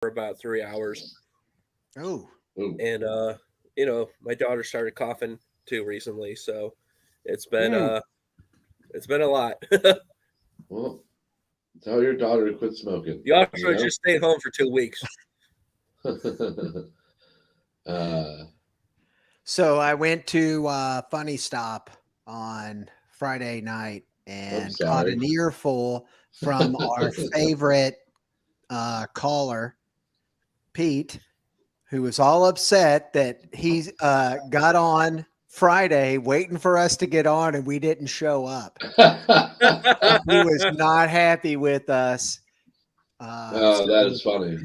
for about 3 hours. Oh, Ooh. And my daughter started coughing too recently, so it's been Mm. uh it's been a lot. Well, tell your daughter to quit smoking. You also You just stayed home for 2 weeks. know. uh, so I went to Funny Stop on Friday night I'm and caught sorry. an earful from our favorite caller, Pete, who was all upset that he got on Friday waiting for us to get on and we didn't show up. He was not happy with us. Oh, that So is funny.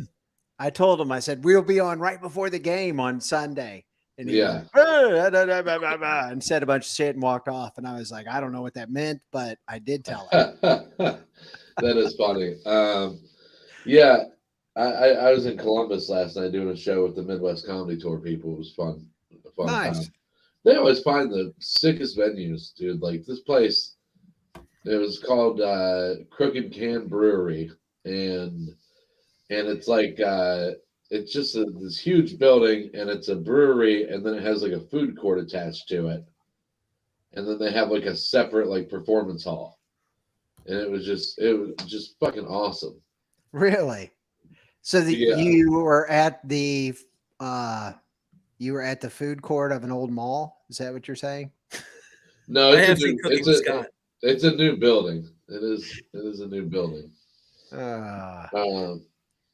I told him, I said, we'll be on right before the game on Sunday. And he Yeah. went, "Ah, da, da, da, da, da," and said a bunch of shit and walked off. And I was like, I don't know what that meant, but I did tell him. That is funny. Yeah, I was in Columbus last night doing a show with the Midwest Comedy Tour people. It was fun, a fun Nice. time. They always find the sickest venues, dude. Like this place, it was called Crooked Can Brewery, and it's like it's just this huge building, and it's a brewery, and then it has like a food court attached to it, and then they have like a separate like performance hall, and it was just fucking awesome. Really? So Yeah. uh you were at the food court of an old mall? Is that what you're saying? No, I it's a have seen new Cooking with Scott. it's a new building. It is a new building. Uh Um,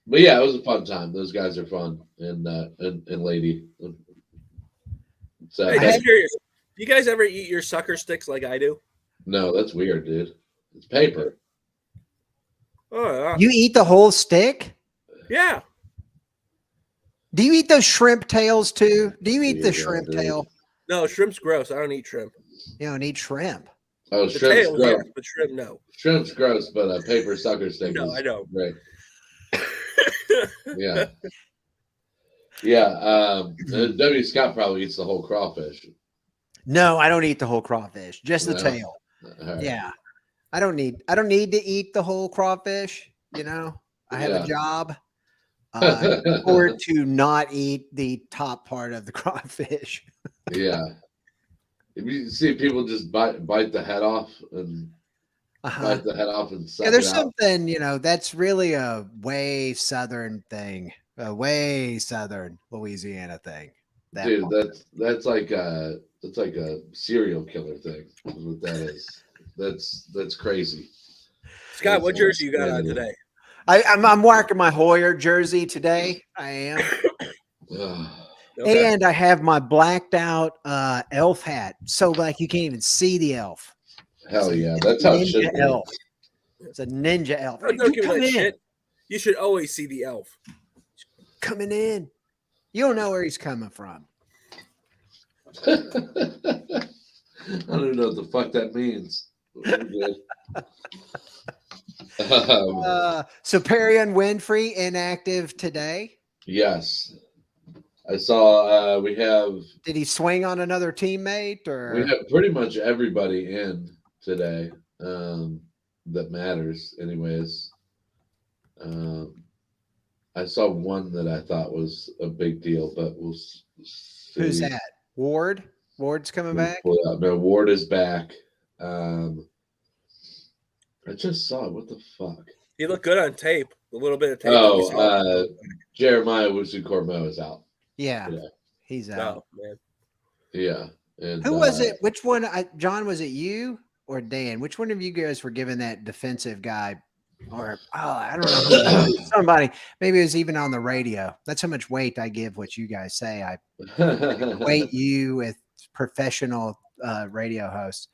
but yeah, it was a fun time. Those guys are fun, and lady. So Hey, I that just had curious. Do you guys ever eat your sucker sticks like I do? no, that's weird, dude. It's paper. Oh, you eat the whole stick? yeah. Do you eat those shrimp tails too? Do you eat the Weirdo, shrimp tail? dude. No, shrimp's gross. I don't eat shrimp. You don't eat shrimp. Oh, The shrimp's tail, yes, gross. but shrimp, no. Shrimp's gross, but a paper sucker stick No, I is don't. great. Yeah, yeah. W. Scott probably eats the whole crawfish. No, I don't eat the whole crawfish, just the No, tail. all right. Yeah. I don't need to eat the whole crawfish, you know. I have a Yeah. job. I can afford to not eat the top part of the crawfish. Yeah. If you see people just bite the head off and Uh-huh. bite the head off and Yeah, suck it there's out. something, that's really a way southern thing, a way southern Louisiana thing. That Dude, part. that's like a serial killer thing. Is what that is. That's crazy. Scott, That's what jersey you got on insanity. today? I'm wearing my Hoyer jersey today. I am. Ugh. Okay. And I have my blacked out elf hat. So like you can't even see the elf. Hell It's yeah, a that's how it ninja should be. elf. It's a ninja elf. Oh, Hey, don't you give me come that in. shit. You should always see the elf. Coming in. You don't know where he's coming from. I don't even know what the fuck that means. We're good. So Perry and Winfrey inactive today. Yes, I saw. Did he swing on another teammate We or? have pretty much everybody in today. That matters, anyways. Um, I saw one that I thought was a big deal, but we'll Who's see. that? Ward? Ward's coming Let me back? pull it up. No, Ward is back. Um, I just saw it. What the fuck? He looked good on tape. The little bit of tape that we Oh, saw. Jeremiah Wusu-Cormo is out Yeah, today. he's out. Oh man. Yeah, and Who was it? Which one? John, was it you or Dan? Which one of you guys were giving that defensive guy? Or I don't know who it was. Somebody, maybe it was even on the radio. That's how much weight I give what you guys say. I equate you with professional radio hosts.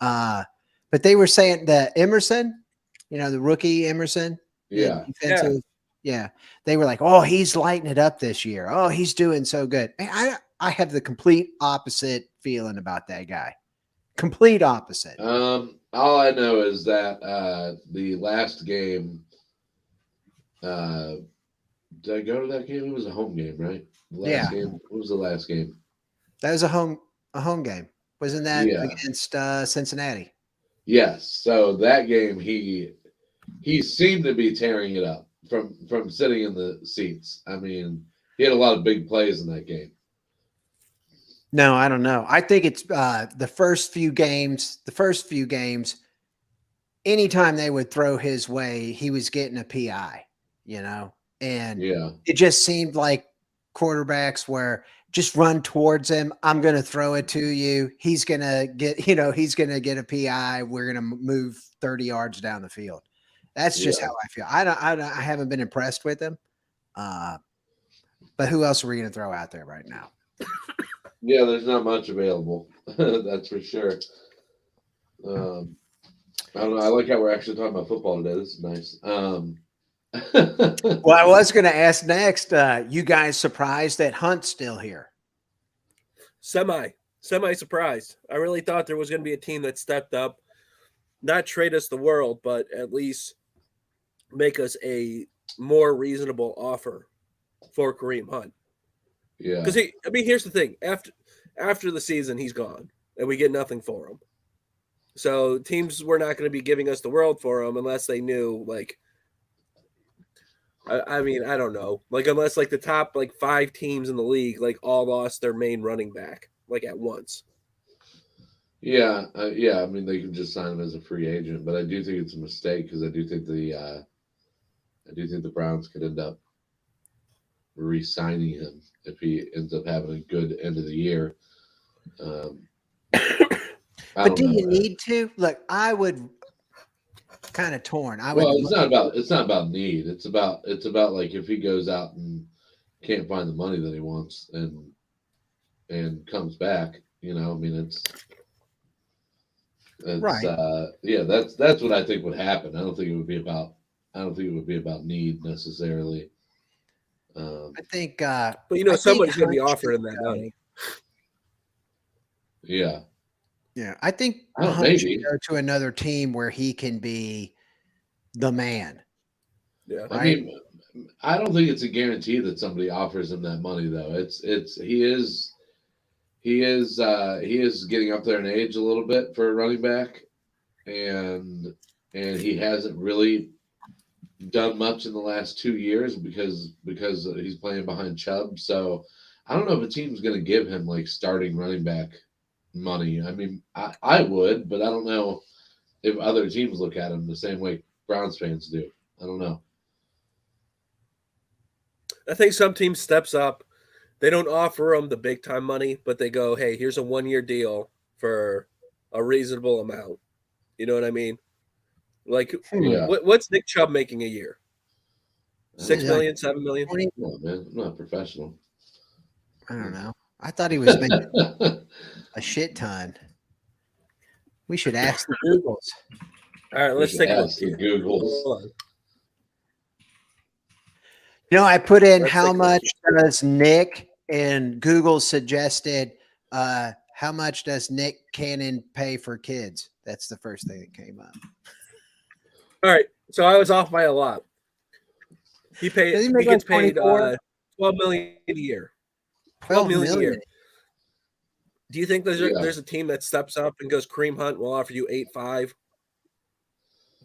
But they were saying that Emerson, the rookie Emerson, the yeah, defensive, yeah, they were like, "Oh, he's lighting it up this year. Oh, he's doing so good." I have the complete opposite feeling about that guy. Complete opposite. all I know is that the last game. Uh, did I go to that game? It was a home game, right? The last Yeah, game. What was the last game? that was a home game. Wasn't that Yeah. against Cincinnati? Yes. So that game, he seemed to be tearing it up from sitting in the seats. I mean, he had a lot of big plays in that game. No, I don't know. I think it's the first few games. Anytime they would throw his way, he was getting a PI. And Yeah, it just seemed like quarterbacks were just run towards him. I'm going to throw it to you. He's going to get, he's going to get a PI. We're going to move 30 yards down the field. That's just Yeah. how I feel. I haven't been impressed with him. But who else are we going to throw out there right now? yeah. There's not much available. That's for sure. I don't know. I like how we're actually talking about football today. This is nice. Well, I was going to ask next. You guys surprised that Hunt's still here? Semi surprised. I really thought there was going to be a team that stepped up, not trade us the world, but at least make us a more reasonable offer for Kareem Hunt. Yeah, Because here's the thing: after the season, he's gone, and we get nothing for him. So teams were not going to be giving us the world for him unless they knew, like, I mean, I don't know, like, unless like the top like 5 teams in the league like all lost their main running back like at once. yeah. I mean, they can just sign him as a free agent, but I do think it's a mistake because I do think the Browns could end up re-signing him if he ends up having a good end of the year. But do you need to? Look, I would kind of torn. Well, it's not about need. It's about like if he goes out and can't find the money that he wants and comes back, I mean, it's right. Yeah, that's what I think would happen. I don't think it would be about need necessarily. I think But Hunt somebody's going to be should offering that go. money. Yeah. Yeah, I think Oh, Hunt should maybe. go to another team where he can be the man. Yeah. I Right. mean, I don't think it's a guarantee that somebody offers him that money though. He is getting up there in age a little bit for a running back, and he hasn't really done much in the last 2 years because he's playing behind Chubb. So I don't know if a team's going to give him like starting running back money. I mean, I would, but I don't know if other teams look at him the same way Browns fans do. I don't know. I think some team steps up. They don't offer them the big time money, but they go, "Hey, here's a 1-year deal for a reasonable amount." You know what I mean? Like, Yeah. what's Nick Chubb making a year? I 6 don't million, 7 million? 20, know, man. I'm not professional. I don't know. I thought he was making a shit ton. We should ask the Googles. All right, let's We take should a look ask the here. Googles. Hold on. I put in Let's how take a look. much does Nick, and Google suggested how much does Nick Cannon pay for kids? That's the first thing that came up. All right, so I was off by a lot. He Does he make gets like paid 24? $12 million a year. 12 million a million. year. Do you think Yeah. there's a team that steps up and goes, Kareem Hunt will offer you 8.5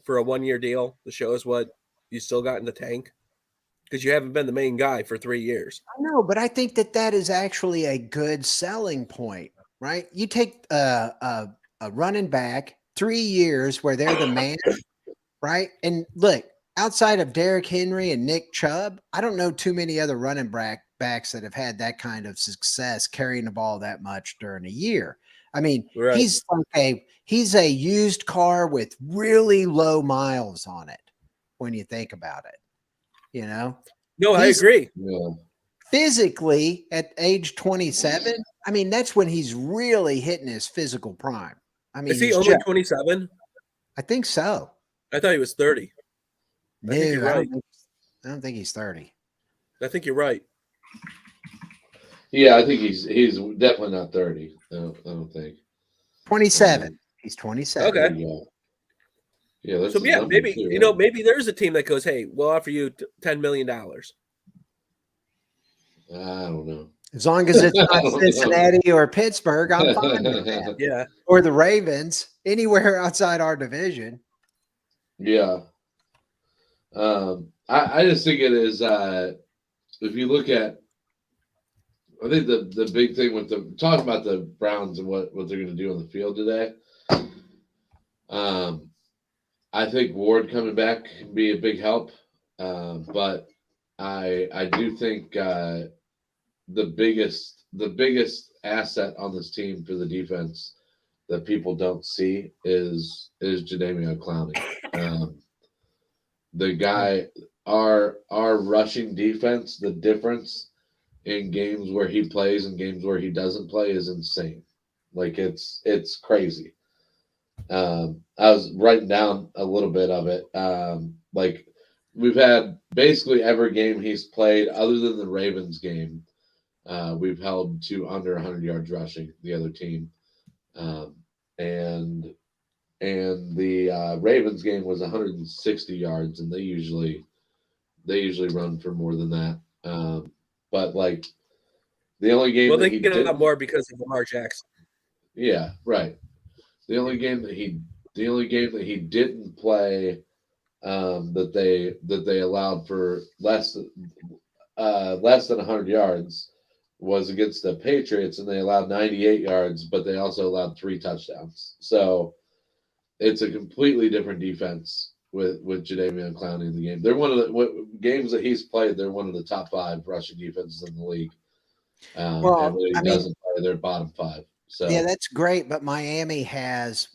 for a 1-year deal to show us what you still got in the tank? Because you haven't been the main guy for 3 years. I know, but I think that is actually a good selling point, right? You take a running back 3 years where they're the man, right? And look, outside of Derrick Henry and Nick Chubb, I don't know too many other running backs that have had that kind of success carrying the ball that much during a year. I mean, Right. he's a used car with really low miles on it when you think about it. No, I He's- agree. Yeah. Physically at age 27, I mean, that's when he's really hitting his physical prime. I mean, Is he he's only just- 27? I think so. I thought he was 30. I think you're No, right. I don't think he's 30. I think you're right. Yeah, I think he's definitely not 30. I don't think. 27. He's 27. Okay. There you go. Yeah, that's So his yeah, number maybe too, right? maybe there's a team that goes, "Hey, we'll offer you $10 million." I don't know. As long as it's I not don't know. Cincinnati or Pittsburgh, I'm fine with that. Yeah. Or the Ravens, anywhere outside our division. Yeah. I just think it is. If you look at, I think the big thing with the talking about the Browns and what they're going to do on the field today. I think Ward coming back can be a big help, but I do think the biggest asset on this team for the defense that people don't see is Jadeveon Clowney. The guy, our rushing defense, the difference in games where he plays and games where he doesn't play is insane. Like it's crazy. I was writing down a little bit of it. Like we've had basically every game he's played, other than the Ravens game, we've held to under 100 yards rushing the other team, and the Ravens game was 160 yards, and they usually run for more than that. But like the only game Well, that they he get a lot didn't, more because of Lamar Jackson. yeah, right. The only game that he didn't play, that they allowed for less than 100 yards was against the Patriots, and they allowed 98 yards, but they also allowed 3 touchdowns. So it's a completely different defense with Jadeveon Clowney in the game. They're one of the games that he's played. They're one of the top 5 rushing defenses in the league. And Well, when he I mean, doesn't play, they're bottom 5. So yeah, that's great. But Miami has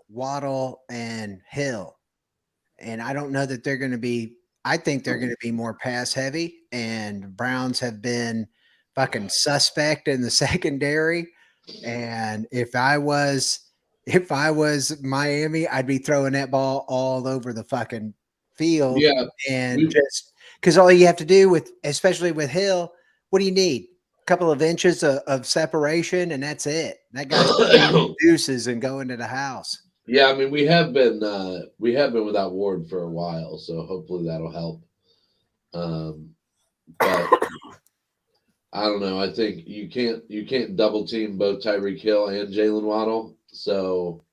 Waddle and Hill, and I don't know that they're going to be. I think they're going to be more pass heavy, and Browns have been fucking suspect in the secondary. And if I was Miami, I'd be throwing that ball all over the fucking field, yeah, and just because all you have to do with, especially with Hill, what do you need? A couple of inches of separation, and that's it. That guy's deuces and going to the house. yeah. I mean, we have been without Ward for a while, so hopefully that'll help. But I don't know. I think you can't double team both Tyreek Hill and Jalen Waddle. So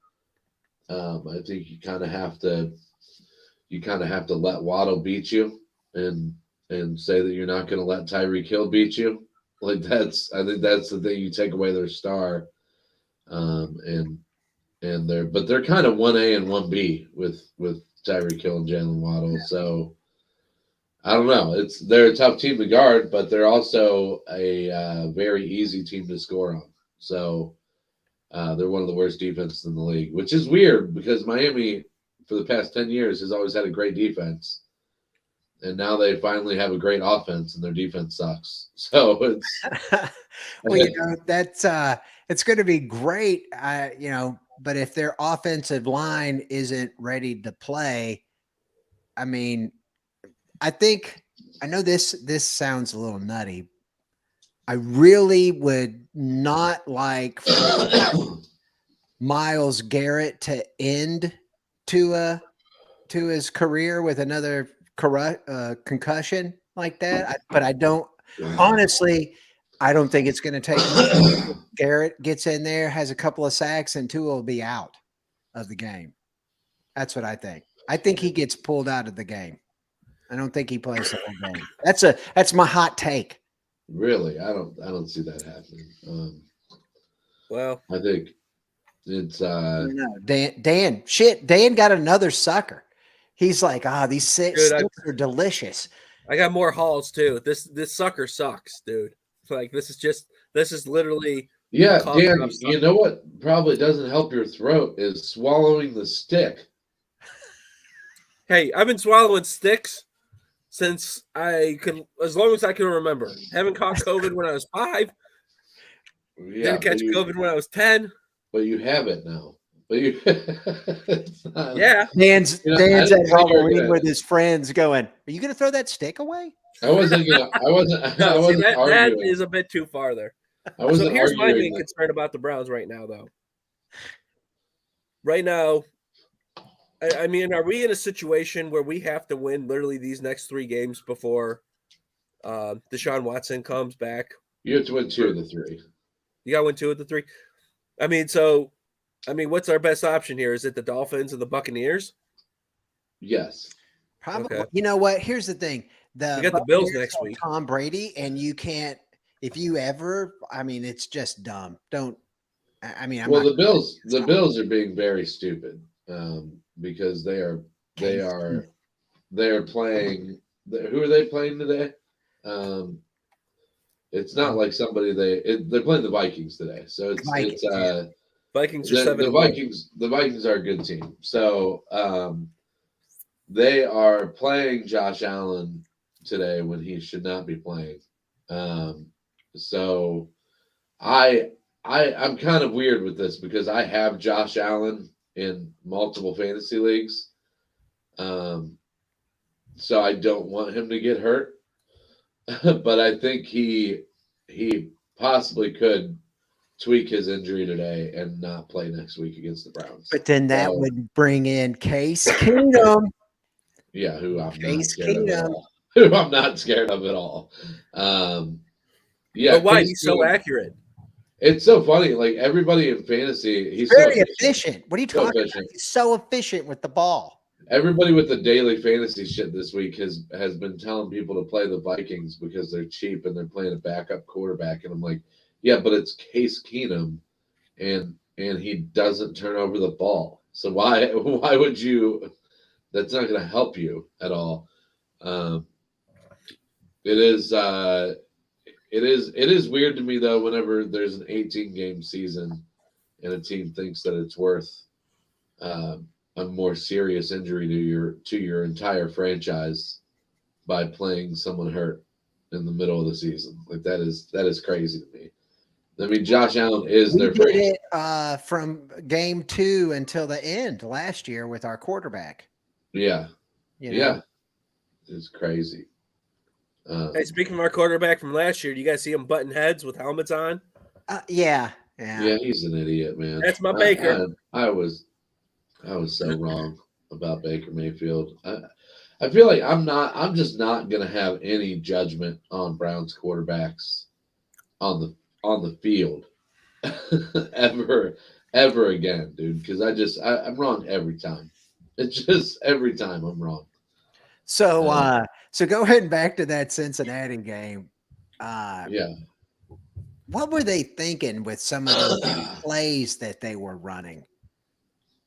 I think you kind of have to let Waddle beat you and say that you're not going to let Tyreek Hill beat you. Like I think that's the thing. You take away their star, and they're kind of 1A and 1B with Tyreek Hill and Jalen Waddle. So I don't know. They're a tough team to guard, but they're also a very easy team to score on. So they're one of the worst defenses in the league, which is weird because Miami, for the past 10 years, has always had a great defense. And now they finally have a great offense, and their defense sucks. So it's well, that's it's going to be great, but if their offensive line isn't ready to play, I mean, I know this sounds a little nutty. I really would not like Myles Garrett to end to his career with another concussion like that. But I don't honestly. I don't think it's going to take. Garrett gets in there, has a couple of sacks, and Tua will be out of the game. That's what I think. I think he gets pulled out of the game. I don't think he plays the whole game. That's my hot take. Really, I don't see that happening. Well, I think it's Dan got another sucker. He's like, these sticks are delicious. I got more hauls too. This sucker sucks, dude. Like this is literally Dan. You know what probably doesn't help your throat is swallowing the stick. Hey, I've been swallowing sticks since as long as I can remember. Haven't caught COVID when I was 5. Yeah, didn't catch COVID when I was 10. But you have it now. But you, yeah. Dan's at Halloween with his friends going, "Are you going to throw that stick away?" I wasn't arguing. That is a bit too far there. So here's my main concern about the Browns right now, though. Right now, I mean, are we in a situation where we have to win literally these next 3 games before Deshaun Watson comes back? You have to win 2 of the 3. You got to win 2 of the 3. I mean, what's our best option here? Is it the Dolphins and the Buccaneers? Yes. Probably. Okay. You know what? Here's the thing. The We got the Bills Buccaneers next have week. Tom Brady, and you can't. If you ever, I mean, it's just dumb. Don't. I mean, I'm Well, not. the Bills are being very stupid because they are playing. Who are they playing today? It's not like somebody they're playing the Vikings today, so Vikings, yeah. Vikings are 7-1. The Vikings are a good team. So they are playing Josh Allen today when he should not be playing. So I'm kind of weird with this because I have Josh Allen in multiple fantasy leagues. So I don't want him to get hurt. But I think he possibly could tweak his injury today and not play next week against the Browns. But then that would bring in Case Keenum. Yeah, who I'm not Case scared of at Keenum. all. Who I'm not scared of at all. Yeah, But why? Case He's so Keenum. accurate. It's so funny. Like everybody in fantasy, he's Very so efficient. What are you So talking efficient. about? He's so efficient with the ball. Everybody with the daily fantasy shit this week has been telling people to play the Vikings because they're cheap and they're playing a backup quarterback. And I'm like, yeah, but it's Case Keenum, and he doesn't turn over the ball. So why would you? That's not going to help you at all. It is weird to me though. Whenever there's an 18-game season and a team thinks that it's worth a more serious injury to your entire franchise by playing someone hurt in the middle of the season. Like that is crazy to me. I mean, Josh Allen is We their did franchise. it from game 2 until the end last year with our quarterback. Yeah, You know? yeah, it's crazy. Hey, speaking of our quarterback from last year, do you guys see him butting heads with helmets on? Yeah. Yeah, he's an idiot, man. That's my Baker. I was so wrong about Baker Mayfield. I feel like I'm just not gonna have any judgment on Browns quarterbacks on the field ever again, dude. Because I'm wrong every time. It's just every time I'm wrong. So so go ahead and back to that Cincinnati game. Yeah. What were they thinking with some of those plays that they were running?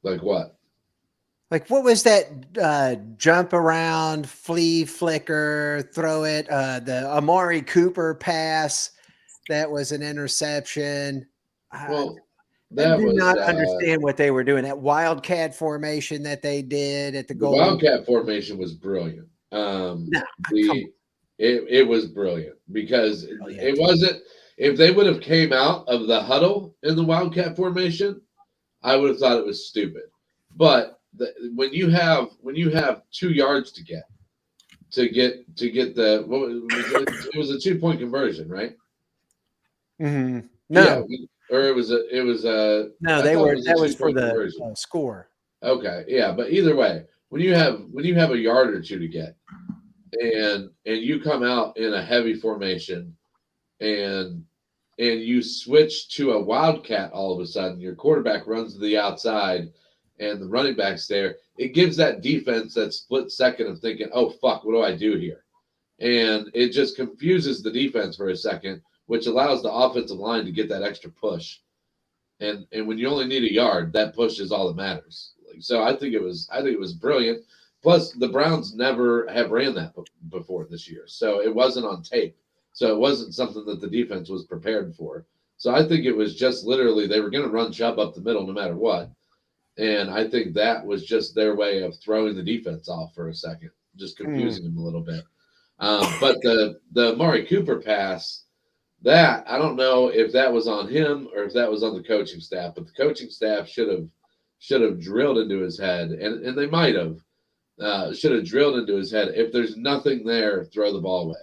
Like what? Like what was that jump around, flea flicker, throw it, the Amari Cooper pass that was an interception? Well, I that do was not understand what they were doing. That wildcat formation that they did at the the goal. Wildcat formation was brilliant. It was brilliant because it wasn't. If they would have came out of the huddle in the Wildcat formation, I would have thought it was stupid. But when you have 2 yards to get the it was a 2-point conversion, right? Mm-hmm. No, Yeah, or it was a no, I they thought were. it was a That was for 2-point the conversion. score. Okay, yeah, but either way, when you have a yard or two to get, and you come out in a heavy formation, and you switch to a wildcat all of a sudden, your quarterback runs to the outside, and the running back's there. It gives that defense that split second of thinking, "Oh fuck, what do I do here?" And it just confuses the defense for a second, which allows the offensive line to get that extra push. And when you only need a yard, that push is all that matters. So I think it was brilliant. Plus, the Browns never have ran that before this year, so it wasn't on tape. So it wasn't something that the defense was prepared for. So I think it was just literally they were going to run Chubb up the middle no matter what, and I think that was just their way of throwing the defense off for a second, just confusing them a little bit. But the Amari Cooper pass, that I don't know if that was on him or if that was on the coaching staff, but the coaching staff should have drilled into his head, and they might have should have drilled into his head. If there's nothing there, throw the ball away.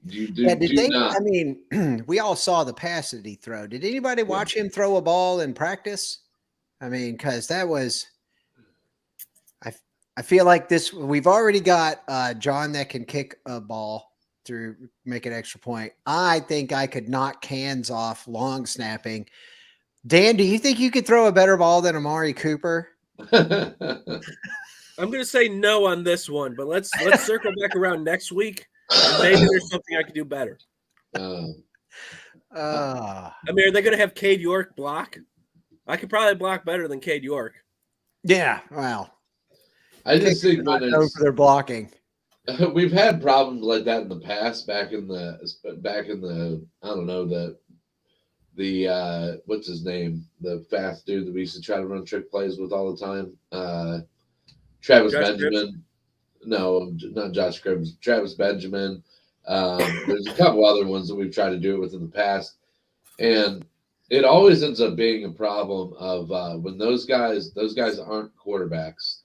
I mean, we all saw the pass that he threw. Did anybody watch him throw a ball in practice? I mean, because that was. I feel like this. We've already got John that can kick a ball through, make an extra point. I think I could knock cans off long snapping. Dan, do you think you could throw a better ball than Amari Cooper? I'm gonna say no on this one, but let's circle back around next week, and maybe there's something I can do better. Um, Uh, I mean, are they gonna have Cade York block? I could probably block better than Cade York. yeah. Well, I just think not when known it's for their blocking. we've had problems like that in the past, back in the I don't know, the what's his name, the fast dude that we used to try to run trick plays with all the time, Travis Josh Benjamin. No, not Josh Cribbs. Travis Benjamin. There's a couple other ones that we've tried to do it with in the past, and it always ends up being a problem of when those guys aren't quarterbacks.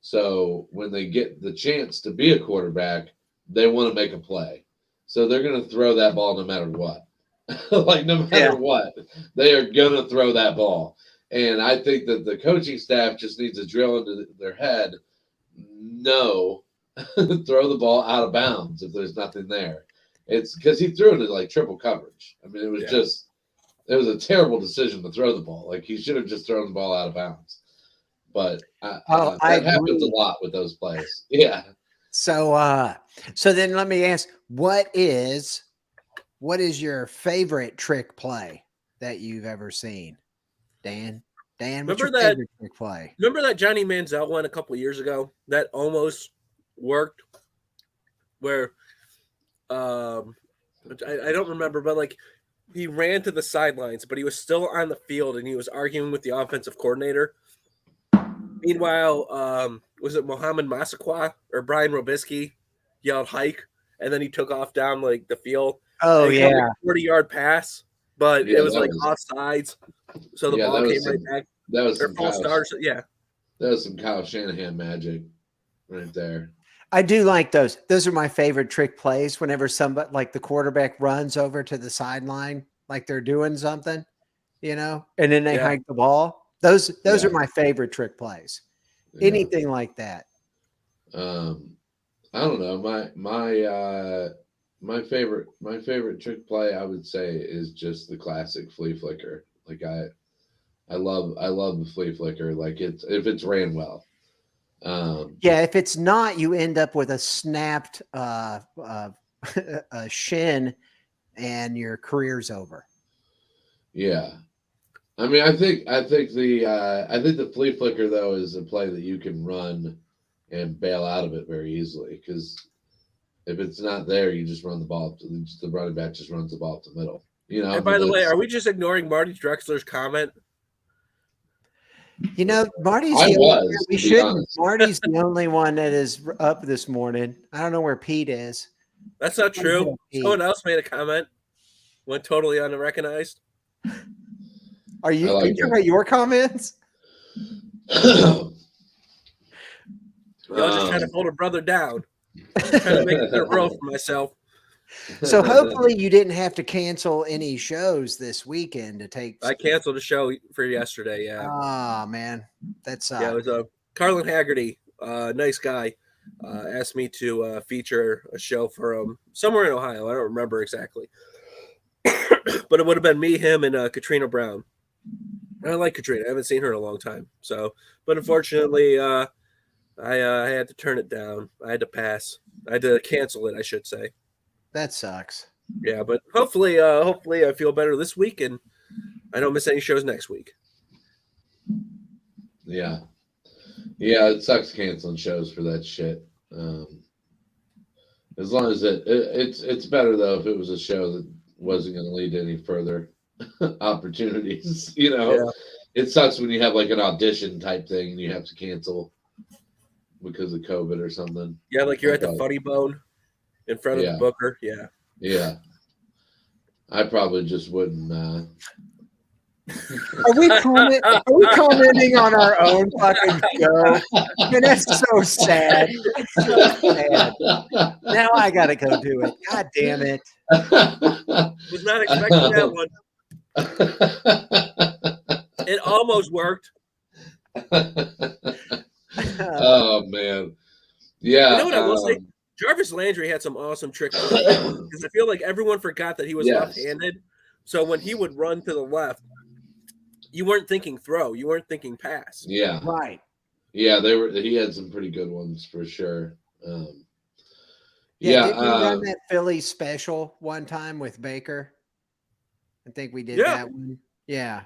So when they get the chance to be a quarterback, they want to make a play. So they're going to throw that ball no matter what. Like no matter what, they are going to throw that ball. And I think that the coaching staff just needs to drill into their head, no, throw the ball out of bounds if there's nothing there. It's because he threw it in like triple coverage. I mean, it was a terrible decision to throw the ball. Like he should have just thrown the ball out of bounds. But I that happens a agree. lot with those plays. Yeah. So, so then let me ask, what is your favorite trick play that you've ever seen, Dan? Dan, what's Remember your that- favorite trick play? Remember that Johnny Manziel one a couple of years ago that almost worked, where I don't remember, but like he ran to the sidelines, but he was still on the field and he was arguing with the offensive coordinator. Meanwhile, was it Mohamed Massaquoi or Brian Robisky yelled hike, and then he took off down like the field. Oh and he caught, like, a 40-yard pass, but Yeah, it was that like was- offsides, so the Yeah, ball that was came right some- back. That was Or some false starts. Yeah, that was some Kyle Shanahan magic right there. I do like those. Those are my favorite trick plays. Whenever somebody like the quarterback runs over to the sideline, like they're doing something, and then they Yeah. hike the ball. Those Yeah. are my favorite trick plays. Yeah. Anything like that. I don't know. My favorite trick play, I would say, is just the classic flea flicker. Like I love the flea flicker. Like if it's ran well. Yeah, if it's not, you end up with a snapped a shin, and your career's over. Yeah. I mean, I think the flea flicker though is a play that you can run and bail out of it very easily, because if it's not there, you just run the ball. The running back just runs the ball up the middle. and by the way, are we just ignoring Marty Drexler's comment? Marty's I the only was, one. We to be shouldn't. honest. Marty's the only one that is up this morning. I don't know where Pete is. That's not true. Someone else made a comment, went totally unrecognized. Are you like talking about your comments? I was just trying to hold a brother down, trying to make it a row for myself. So hopefully you didn't have to cancel any shows this weekend to take. I canceled a show for yesterday. Yeah, Oh man, that's yeah. It was Carlin Haggerty, nice guy, asked me to feature a show for him somewhere in Ohio. I don't remember exactly, but it would have been me, him, and Katrina Brown. I like Katrina. I haven't seen her in a long time. So, but unfortunately, I had to turn it down. I had to pass. I had to cancel it, I should say. that sucks. Yeah, but hopefully I feel better this week and I don't miss any shows next week. Yeah, it sucks canceling shows for that shit. As long as it's better though if it was a show that wasn't going to lead to any further opportunities. Yeah. It sucks when you have like an audition type thing and you have to cancel because of COVID or something. Yeah, like you're at the Funny Bone in front of Yeah. the booker. Yeah. Yeah, I probably just wouldn't. Are we commenting on our own fucking show? Man, that's so sad. It's so sad. Now I gotta go do it. God damn it. Was not expecting that one. It almost worked. Oh man, yeah. You know what I will say? Jarvis Landry had some awesome trick plays because I feel like everyone forgot that he was Yes. left-handed. So when he would run to the left, you weren't thinking throw, you weren't thinking pass. Yeah, Right. Yeah, they were. He had some pretty good ones for sure. Yeah, Yeah, did we run that Philly special one time with Baker? I think we did Yeah. that one. Yeah.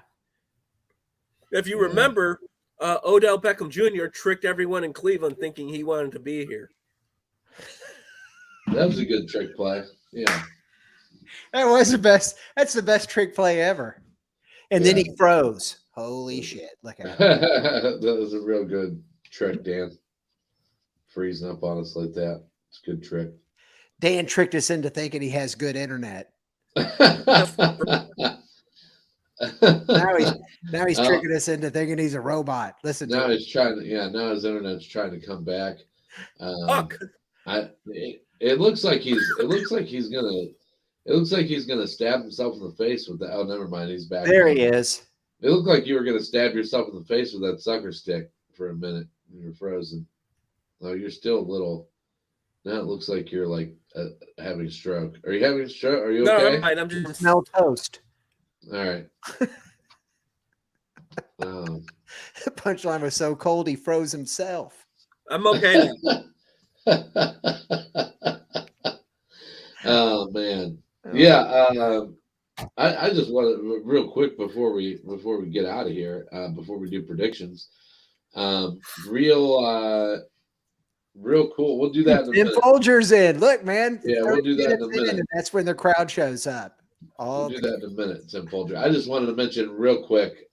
If you Yeah. remember, Odell Beckham Jr. tricked everyone in Cleveland thinking he wanted to be here. that was a good trick play. Yeah, That was the best. That's the best trick play ever. And then Yeah. he froze. Holy shit. Look at him. that was a real good trick, Dan. Freezing up on us like that. It's a good trick. Dan tricked us into thinking he has good internet. Now he's Uh, tricking us into thinking he's a robot. Listen to now him. he's trying to. Yeah, now his internet's trying to come back. Fuck. It looks like he's. It looks like he's gonna. It looks like he's gonna stab himself in the face with that. Oh, never mind. He's back. There now. he is. It looked like you were gonna stab yourself in the face with that sucker stick for a minute. You were frozen. Oh, you're still a little. Now it looks like you're like having a stroke. Are you having a stroke? Are you No, okay? I'm fine. I'm just Smell toast. All right. Um, Punchline was so cold he froze himself. I'm okay. oh man, Oh, yeah. I just want to real quick before we get out of here, before we do predictions. Real cool. We'll do that in a Tim minute. Folger's in. Look, man. Yeah, we'll do that in a 30 minutes minute. and that's when the crowd shows up. We'll do that in a minute, Tim Folger. I just wanted to mention real quick.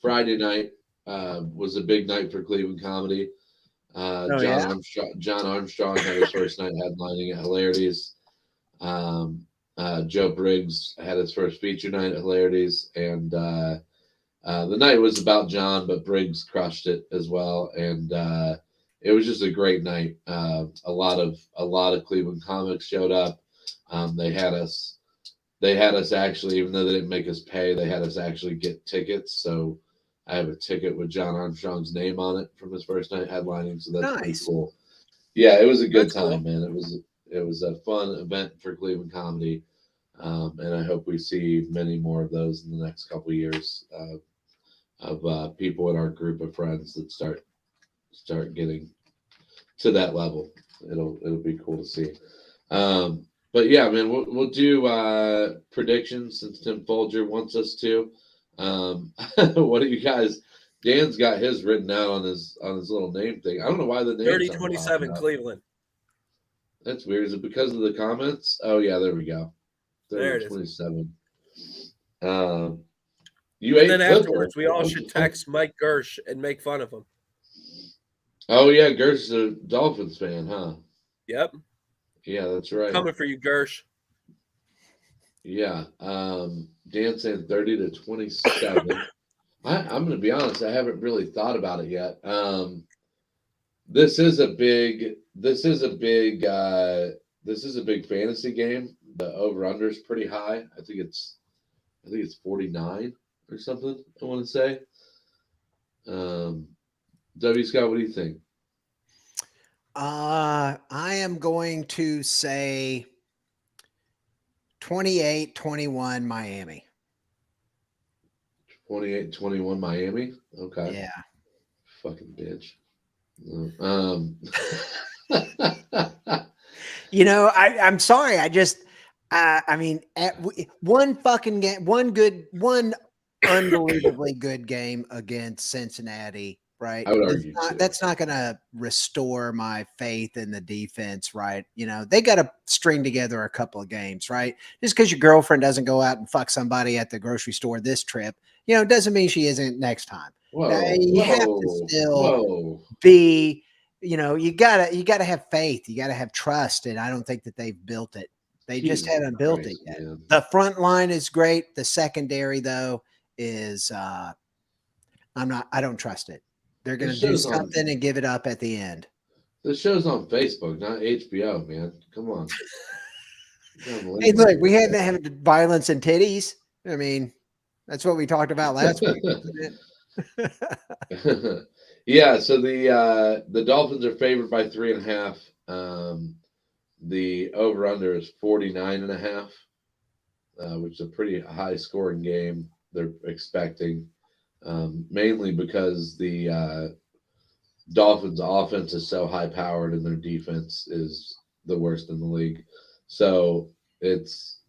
Friday night was a big night for Cleveland comedy. John Armstrong had his first night headlining at Hilarities. Joe Briggs had his first feature night at Hilarities, and the night was about John, but Briggs crushed it as well, and it was just a great night. A lot of Cleveland comics showed up. They had us actually, even though they didn't make us pay, they had us actually get tickets. So I have a ticket with John Armstrong's name on it from his first night headlining. So that's pretty Nice. cool. Yeah, it was a good That's cool. time, man. It was a fun event for Cleveland comedy, and I hope we see many more of those in the next couple of years of people in our group of friends that start getting to that level. It'll be cool to see. But yeah, man, we'll do predictions since Tim Folger wants us to. What do you guys? Dan's got his written out on his little name thing. I don't know why the name 30-27 Cleveland. That's weird. Is it because of the comments? Oh yeah, there we go. There it is. 27. You And ate then football. afterwards, we all should text Mike Gersh and make fun of him. Oh yeah, Gersh is a Dolphins fan, huh? Yep. Yeah, that's right. Coming for you, Gersh. Yeah. Dan saying 30-27. I'm gonna be honest, I haven't really thought about it yet. This is a big fantasy game. The over under is pretty high. I think it's 49 or something, I want to say. W Scott, what do you think? I am going to say 28-21 Miami. 28-21 Miami. Okay. Yeah. Fucking bitch. You know, I'm sorry. I just, I mean, one fucking game, one unbelievably good game against Cincinnati, right? I would argue too. That's not going to restore my faith in the defense, right? You know, they got to string together a couple of games, right? Just because your girlfriend doesn't go out and fuck somebody at the grocery store this trip, you know, doesn't mean she isn't next time. You have to still be, you know, you gotta have faith. You gotta have trust. And I don't think that they've built it. They just haven't built it yet. Man. The front line is great. The secondary, though, is I don't trust it. They're gonna do something and give it up at the end. The show's on Facebook, not HBO, man. Come on. Hey, look, we had to have violence and titties. I mean, that's what we talked about last week, wasn't it? Yeah, so the Dolphins are favored by 3.5. The over under is 49.5, which is a pretty high scoring game they're expecting, mainly because the Dolphins' offense is so high powered and their defense is the worst in the league. So it's,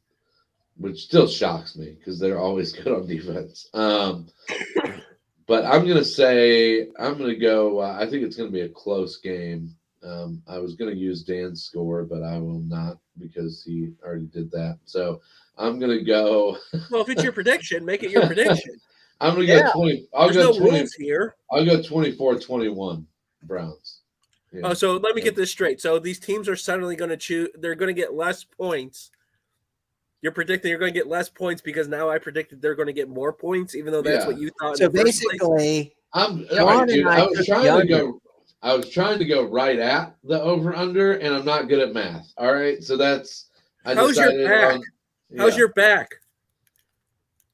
which still shocks me because they're always good on defense. But I'm going to go, I think it's going to be a close game. I was going to use Dan's score, but I will not because he already did that. So I'm going to go. Well, if it's your prediction, make it your prediction. I'm going to go 20. There's no rules here. I'll go 24-21 Browns. Yeah. Oh, so let me get this straight. So these teams are suddenly going to choose. They're going to get less points. You're predicting you're going to get less points because now I predicted they're going to get more points, even though that's what you thought. So basically, I was trying to go right at the over under, and I'm not good at math. All right, so that's. How's your back? How's your back?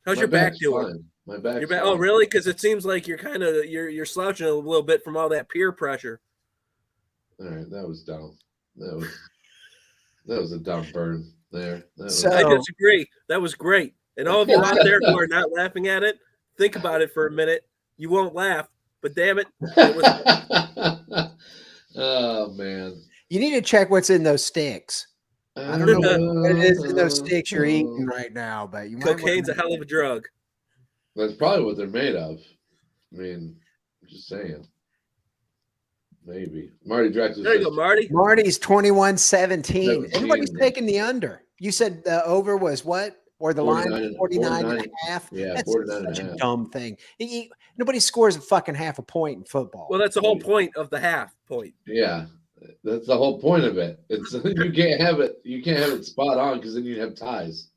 How's your back doing? Fine. My back. Oh, really? Because it seems like you're kind of you're slouching a little bit from all that peer pressure. All right, that was dumb. That was a dumb burn there. I disagree. That was great. And all of you out there who are not laughing at it, think about it for a minute. You won't laugh, but damn it. Oh man. You need to check what's in those sticks. I don't know what it is in those sticks you're eating right now, but you might. Cocaine's a hell of a drug. That's probably what they're made of. I mean, I'm just saying. Maybe. Marty Drexler. There you go, Marty. Marty's 21-17. Everybody's taking the under. You said the over was what? Or the line 49 and a half? Yeah, that's 49 such and a a half. dumb thing. Nobody scores a fucking half a point in football. Well, that's the whole point of the half point. Yeah. That's the whole point of it. It's you can't have it spot on because then you'd have ties.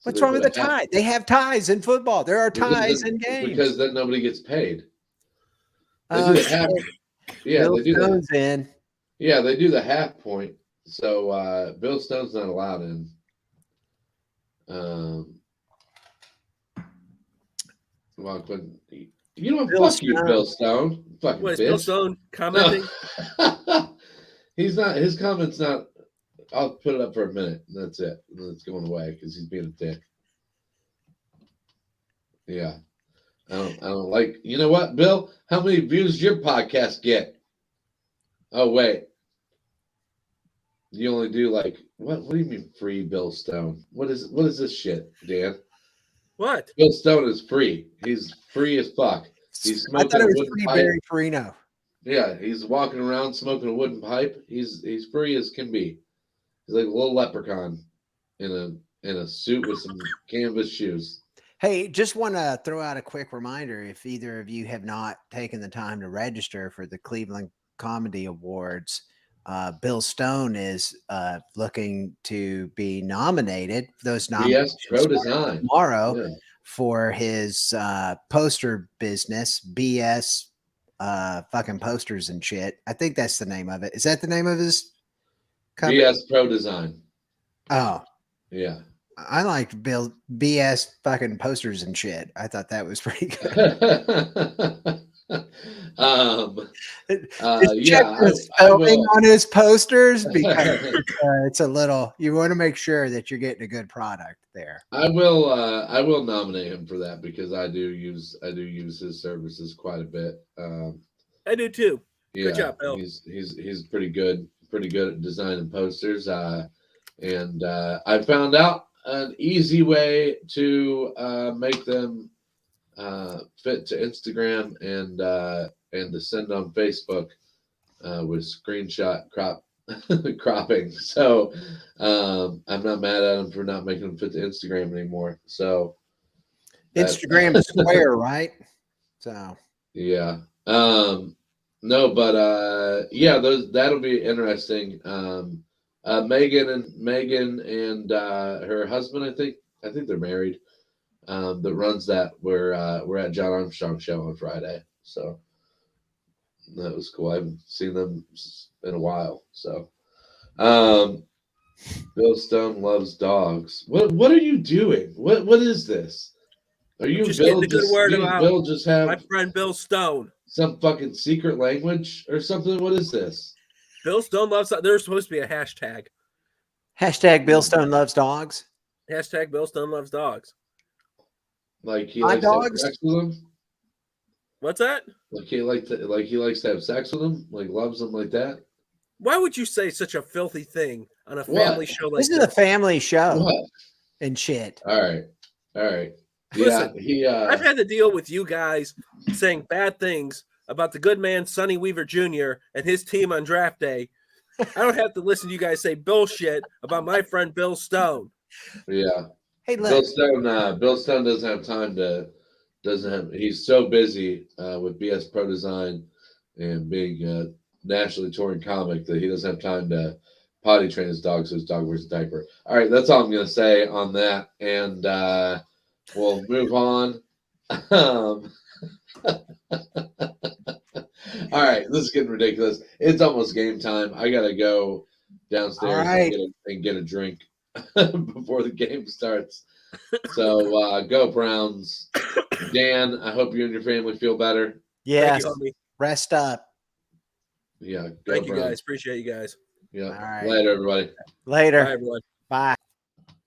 What's wrong with the tie? They have ties in football. There are ties in games. Because then nobody gets paid. They Oh, do the half. Yeah, Bill they do Stone's in. Yeah, they do the half point. So Bill Stone's not allowed in. Well, but you know what? Fuck you, Bill Stone. Fucking what is bitch. Bill Stone commenting? No. He's not. His comment's not. I'll put it up for a minute. And that's it. And then it's going away because he's being a dick. Yeah. I don't like. You know what, Bill? How many views does your podcast get? Oh wait. You only do like what? What do you mean free, Bill Stone? What is this shit, Dan? What? Bill Stone is free. He's free as fuck. He's smoking. I thought it was free Barry Farino. Yeah, he's walking around smoking a wooden pipe. He's free as can be. He's like a little leprechaun in a suit with some canvas shoes. Hey, just want to throw out a quick reminder. If either of you have not taken the time to register for the Cleveland Comedy Awards, Bill Stone is looking to be nominated. Those nominations Pro Design tomorrow for his poster business, BS fucking posters and shit. I think that's the name of it. Is that the name of his company? BS Pro Design. Oh, yeah. I liked Bill BS fucking posters and shit. I thought that was pretty good. Check the spelling on his posters because it's a little. You want to make sure that you're getting a good product there. I will nominate him for that because I do use his services quite a bit. I do too. Yeah, good job, Bill. He's pretty good at designing posters. And I found out an easy way to make them fit to Instagram and to send on Facebook with screenshot cropping. So I'm not mad at him for not making them fit to Instagram anymore. So Instagram is square, right? So yeah. No, but yeah, that'll be interesting. Megan and her husband, I think they're married. That runs that. We're at John Armstrong show on Friday, so that was cool. I haven't seen them in a while. So, Bill Stone loves dogs. What are you doing? What is this? Are you just Bill? Getting a good word about Bill just have my friend Bill Stone. Some fucking secret language or something? What is this? Bill Stone loves. There's supposed to be a hashtag. Hashtag Bill Stone loves dogs. Hashtag Bill Stone loves dogs. Like he My likes dogs? to sex with them? What's that? Like he likes to have sex with him, like loves him like that. Why would you say such a filthy thing on a What? family show like This is a family show What? and shit. All right. Listen, Yeah, he I've had to deal with you guys saying bad things about the good man Sonny Weaver Jr. and his team on draft day. I don't have to listen to you guys say bullshit about my friend Bill Stone. yeah. Hey, Bill look. Stone doesn't have time to he's so busy with BS Pro Design and being a nationally touring comic that he doesn't have time to potty train his dog so his dog wears a diaper. All right, that's all I'm gonna say on that, and we'll move on. All right, this is getting ridiculous. It's almost game time. I gotta go downstairs All right. and get a drink before the game starts. So go Browns. Dan, I hope you and your family feel better. Yes. Thank you, homie. Rest up. Yeah, go Thank you Browns. guys. Appreciate you guys. Yeah. All right. Later, everybody. Later. Bye, everyone. Bye.